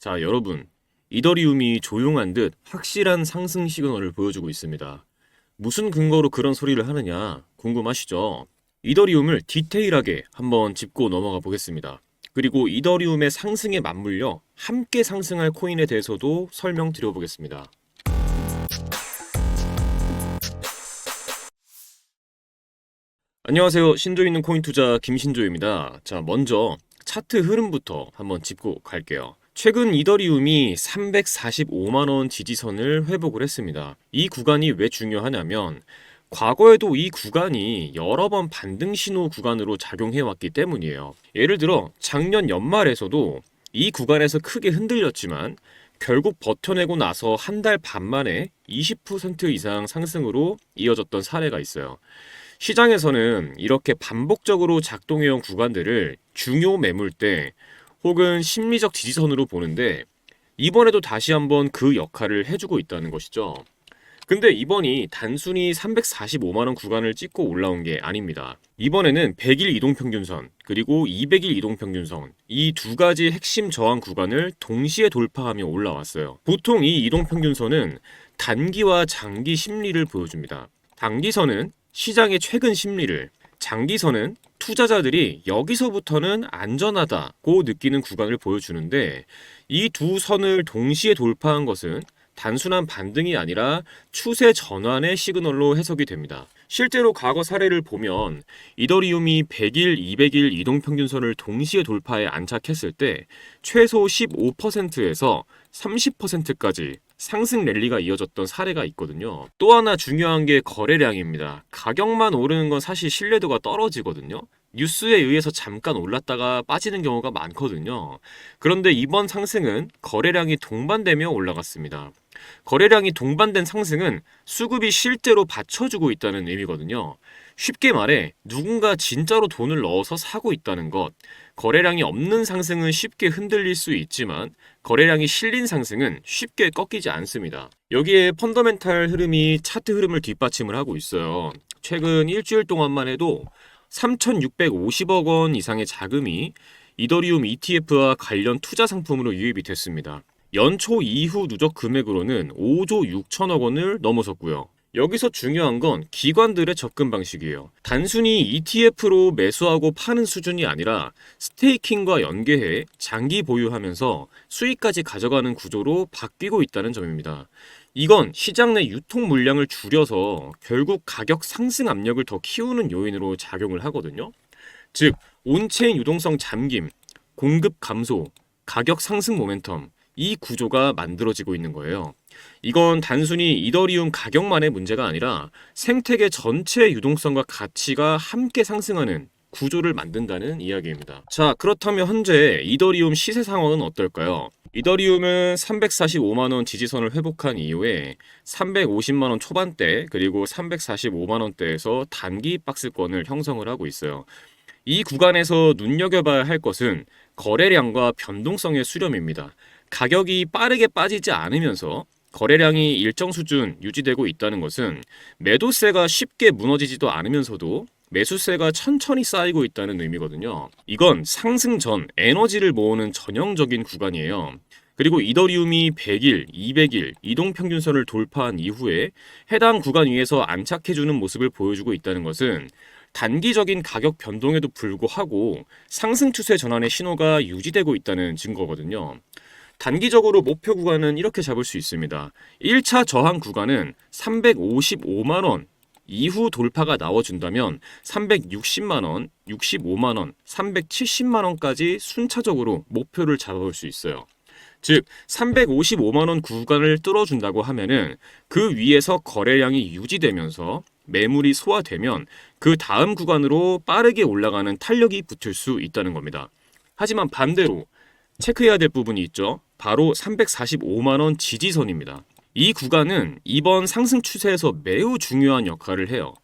자, 여러분. 이더리움이 조용한 듯 확실한 상승 시그널을 보여주고 있습니다. 무슨 근거로 그런 소리를 하느냐 궁금하시죠? 이더리움을 디테일하게 한번 짚고 넘어가 보겠습니다. 그리고 이더리움의 상승에 맞물려 함께 상승할 코인에 대해서도 설명드려 보겠습니다. 안녕하세요. 신조 있는 코인 투자 김신조입니다. 자, 먼저 차트 흐름부터 한번 짚고 갈게요. 최근 이더리움이 345만원 지지선을 회복을 했습니다. 이 구간이 왜 중요하냐면 과거에도 이 구간이 여러 번 반등 신호 구간으로 작용해왔기 때문이에요. 예를 들어 작년 연말에서도 이 구간에서 크게 흔들렸지만 결국 버텨내고 나서 한 달 반 만에 20% 이상 상승으로 이어졌던 사례가 있어요. 시장에서는 이렇게 반복적으로 작동해온 구간들을 중요 매물대 혹은 심리적 지지선으로 보는데 이번에도 다시 한번 그 역할을 해주고 있다는 것이죠. 근데 이번이 단순히 345만원 구간을 찍고 올라온 게 아닙니다. 이번에는 100일 이동평균선 그리고 200일 이동평균선 이 두 가지 핵심 저항 구간을 동시에 돌파하며 올라왔어요. 보통 이 이동평균선은 단기와 장기 심리를 보여줍니다. 단기선은 시장의 최근 심리를, 장기선은 투자자들이 여기서부터는 안전하다고 느끼는 구간을 보여주는데 이 두 선을 동시에 돌파한 것은 단순한 반등이 아니라 추세 전환의 시그널로 해석이 됩니다. 실제로 과거 사례를 보면 이더리움이 100일, 200일 이동평균선을 동시에 돌파해 안착했을 때 최소 15%에서 30%까지 상승 랠리가 이어졌던 사례가 있거든요. 또 하나 중요한 게 거래량입니다. 가격만 오르는 건 사실 신뢰도가 떨어지거든요. 뉴스에 의해서 잠깐 올랐다가 빠지는 경우가 많거든요. 그런데 이번 상승은 거래량이 동반되며 올라갔습니다. 거래량이 동반된 상승은 수급이 실제로 받쳐주고 있다는 의미거든요. 쉽게 말해 누군가 진짜로 돈을 넣어서 사고 있다는 것. 거래량이 없는 상승은 쉽게 흔들릴 수 있지만 거래량이 실린 상승은 쉽게 꺾이지 않습니다. 여기에 펀더멘탈 흐름이 차트 흐름을 뒷받침을 하고 있어요. 최근 일주일 동안만 해도 3,650억 원 이상의 자금이 이더리움 ETF와 관련 투자 상품으로 유입이 됐습니다. 연초 이후 누적 금액으로는 5조 6천억 원을 넘어섰고요. 여기서 중요한 건 기관들의 접근 방식이에요. 단순히 ETF로 매수하고 파는 수준이 아니라 스테이킹과 연계해 장기 보유하면서 수익까지 가져가는 구조로 바뀌고 있다는 점입니다. 이건 시장 내 유통 물량을 줄여서 결국 가격 상승 압력을 더 키우는 요인으로 작용을 하거든요. 즉, 온체인 유동성 잠김, 공급 감소, 가격 상승 모멘텀 이 구조가 만들어지고 있는 거예요. 이건 단순히 이더리움 가격만의 문제가 아니라 생태계 전체의 유동성과 가치가 함께 상승하는 구조를 만든다는 이야기입니다. 자, 그렇다면 현재 이더리움 시세 상황은 어떨까요? 이더리움은 345만원 지지선을 회복한 이후에 350만원 초반대 그리고 345만원대에서 단기 박스권을 형성을 하고 있어요. 이 구간에서 눈여겨봐야 할 것은 거래량과 변동성의 수렴입니다. 가격이 빠르게 빠지지 않으면서 거래량이 일정 수준 유지되고 있다는 것은 매도세가 쉽게 무너지지도 않으면서도 매수세가 천천히 쌓이고 있다는 의미거든요. 이건 상승 전 에너지를 모으는 전형적인 구간이에요. 그리고 이더리움이 100일, 200일 이동평균선을 돌파한 이후에 해당 구간 위에서 안착해주는 모습을 보여주고 있다는 것은 단기적인 가격 변동에도 불구하고 상승 추세 전환의 신호가 유지되고 있다는 증거거든요. 단기적으로 목표 구간은 이렇게 잡을 수 있습니다. 1차 저항 구간은 355만원 이후 돌파가 나와준다면 360만원, 65만원, 370만원까지 순차적으로 목표를 잡아볼 수 있어요. 즉 355만원 구간을 뚫어준다고 하면은 그 위에서 거래량이 유지되면서 매물이 소화되면 그 다음 구간으로 빠르게 올라가는 탄력이 붙을 수 있다는 겁니다. 하지만 반대로 체크해야 될 부분이 있죠. 바로 345만원 지지선입니다. 이 구간은 이번 상승 추세에서 매우 중요한 역할을 해요.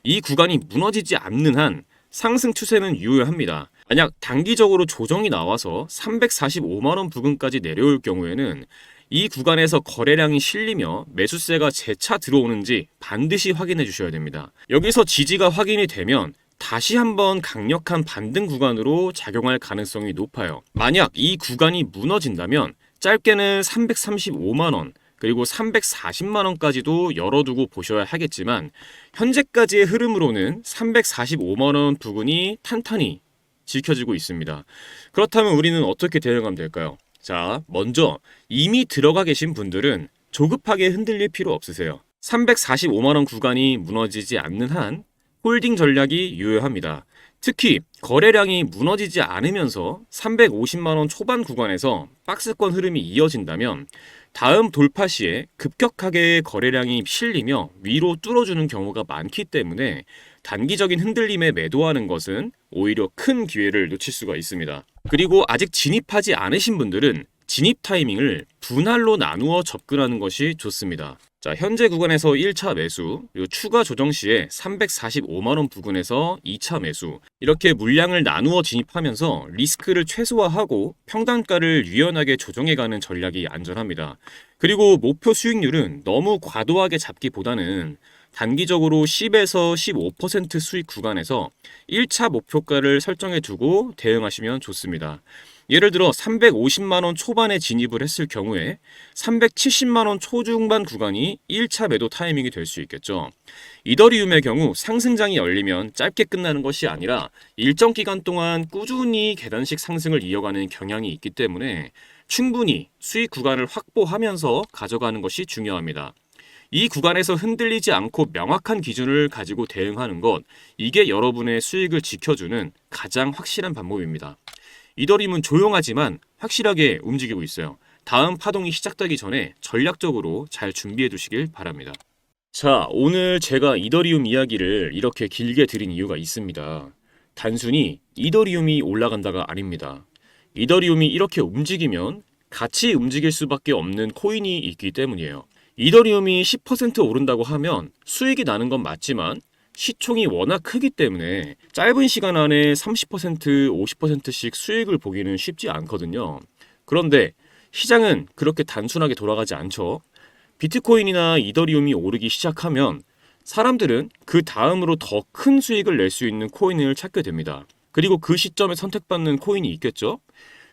이 구간이 무너지지 않는 한 상승 추세는 유효합니다. 만약 단기적으로 조정이 나와서 345만원 부근까지 내려올 경우에는 이 구간에서 거래량이 실리며 매수세가 재차 들어오는지 반드시 확인해 주셔야 됩니다. 여기서 지지가 확인이 되면 다시 한번 강력한 반등 구간으로 작용할 가능성이 높아요. 만약 이 구간이 무너진다면 짧게는 335만 원, 그리고 340만 원까지도 열어두고 보셔야 하겠지만 현재까지의 흐름으로는 345만 원 부근이 탄탄히 지켜지고 있습니다. 그렇다면 우리는 어떻게 대응하면 될까요? 자, 먼저 이미 들어가 계신 분들은 조급하게 흔들릴 필요 없으세요. 345만 원 구간이 무너지지 않는 한 홀딩 전략이 유효합니다. 특히 거래량이 무너지지 않으면서 350만 원 초반 구간에서 박스권 흐름이 이어진다면 다음 돌파 시에 급격하게 거래량이 실리며 위로 뚫어주는 경우가 많기 때문에 단기적인 흔들림에 매도하는 것은 오히려 큰 기회를 놓칠 수가 있습니다. 그리고 아직 진입하지 않으신 분들은 진입 타이밍을 분할로 나누어 접근하는 것이 좋습니다. 자, 현재 구간에서 1차 매수, 그리고 추가 조정 시에 345만 원 부근에서 2차 매수, 이렇게 물량을 나누어 진입하면서 리스크를 최소화하고 평단가를 유연하게 조정해가는 전략이 안전합니다. 그리고 목표 수익률은 너무 과도하게 잡기보다는 단기적으로 10에서 15% 수익 구간에서 1차 목표가를 설정해 두고 대응하시면 좋습니다. 예를 들어 350만 원 초반에 진입을 했을 경우에 370만 원 초중반 구간이 1차 매도 타이밍이 될 수 있겠죠. 이더리움의 경우 상승장이 열리면 짧게 끝나는 것이 아니라 일정 기간 동안 꾸준히 계단식 상승을 이어가는 경향이 있기 때문에 충분히 수익 구간을 확보하면서 가져가는 것이 중요합니다. 이 구간에서 흔들리지 않고 명확한 기준을 가지고 대응하는 것, 이게 여러분의 수익을 지켜주는 가장 확실한 방법입니다. 이더리움은 조용하지만 확실하게 움직이고 있어요. 다음 파동이 시작되기 전에 전략적으로 잘 준비해 두시길 바랍니다. 자, 오늘 제가 이더리움 이야기를 이렇게 길게 드린 이유가 있습니다. 단순히 이더리움이 올라간다가 아닙니다. 이더리움이 이렇게 움직이면 같이 움직일 수밖에 없는 코인이 있기 때문이에요. 이더리움이 10% 오른다고 하면 수익이 나는 건 맞지만 시총이 워낙 크기 때문에 짧은 시간 안에 30%, 50%씩 수익을 보기는 쉽지 않거든요. 그런데 시장은 그렇게 단순하게 돌아가지 않죠. 비트코인이나 이더리움이 오르기 시작하면 사람들은 그 다음으로 더 큰 수익을 낼 수 있는 코인을 찾게 됩니다. 그리고 그 시점에 선택받는 코인이 있겠죠?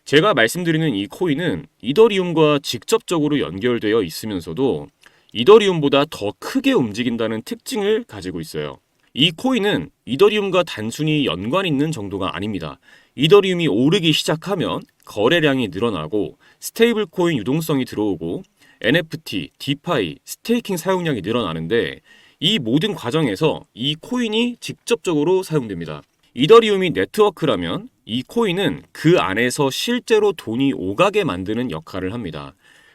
제가 말씀드리는 이 코인은 이더리움과 직접적으로 연결되어 있으면서도 이더리움보다 더 크게 움직인다는 특징을 가지고 있어요. 이 코인은 이더리움과 단순히 연관 있는 정도가 아닙니다. 이더리움이 오르기 시작하면 거래량이 늘어나고 스테이블 코인 유동성이 들어오고 NFT, 디파이, 스테이킹 사용량이 늘어나는데 이 모든 과정에서 이 코인이 직접적으로 사용됩니다. 이더리움이 네트워크라면 이 코인은 그 안에서 실제로 돈이 오가게 만드는 역할을 합니다.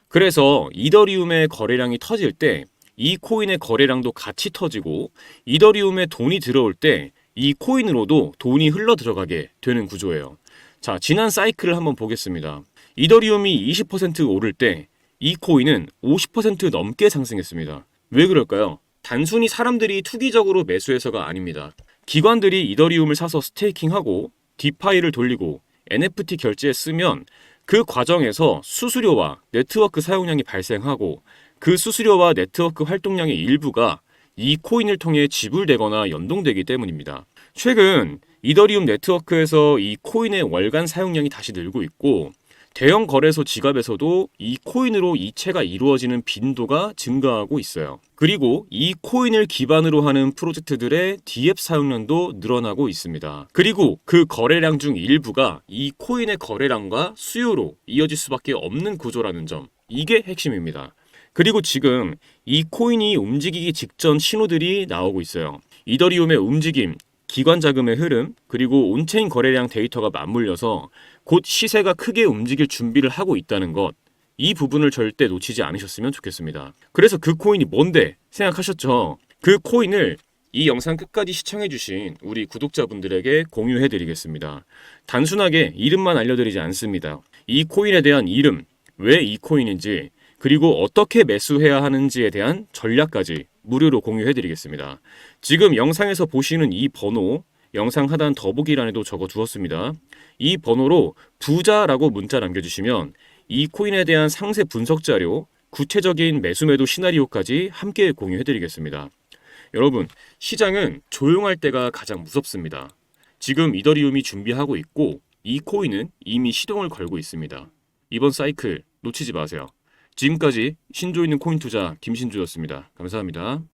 그래서 이더리움의 거래량이 터질 때 이 코인의 거래량도 같이 터지고 이더리움에 돈이 들어올 때 이 코인으로도 돈이 흘러 들어가게 되는 구조예요. 자, 지난 사이클을 한번 보겠습니다. 이더리움이 20% 오를 때 이 코인은 50% 넘게 상승했습니다. 왜 그럴까요? 단순히 사람들이 투기적으로 매수해서가 아닙니다. 기관들이 이더리움을 사서 스테이킹하고 디파이를 돌리고 NFT 결제에 쓰면 그 과정에서 수수료와 네트워크 사용량이 발생하고 그 수수료와 네트워크 활동량의 일부가 이 코인을 통해 지불되거나 연동되기 때문입니다. 최근 이더리움 네트워크에서 이 코인의 월간 사용량이 다시 늘고 있고 대형 거래소 지갑에서도 이 코인으로 이체가 이루어지는 빈도가 증가하고 있어요. 그리고 이 코인을 기반으로 하는 프로젝트들의 DApp 사용량도 늘어나고 있습니다. 그리고 그 거래량 중 일부가 이 코인의 거래량과 수요로 이어질 수밖에 없는 구조라는 점, 이게 핵심입니다. 그리고 지금 이 코인이 움직이기 직전 신호들이 나오고 있어요. 이더리움의 움직임, 기관 자금의 흐름, 그리고 온체인 거래량 데이터가 맞물려서 곧 시세가 크게 움직일 준비를 하고 있다는 것, 이 부분을 절대 놓치지 않으셨으면 좋겠습니다. 그래서 그 코인이 뭔데 생각하셨죠? 그 코인을 이 영상 끝까지 시청해주신 우리 구독자분들에게 공유해드리겠습니다. 단순하게 이름만 알려드리지 않습니다. 이 코인에 대한 이름, 왜 이 코인인지, 그리고 어떻게 매수해야 하는지에 대한 전략까지 무료로 공유해드리겠습니다. 지금 영상에서 보시는 이 번호, 영상 하단 더보기란에도 적어두었습니다. 이 번호로 부자라고 문자 남겨주시면 이 코인에 대한 상세 분석 자료, 구체적인 매수매도 시나리오까지 함께 공유해드리겠습니다. 여러분, 시장은 조용할 때가 가장 무섭습니다. 지금 이더리움이 준비하고 있고 이 코인은 이미 시동을 걸고 있습니다. 이번 사이클 놓치지 마세요. 지금까지 신조 있는 코인 투자 김신조였습니다. 감사합니다.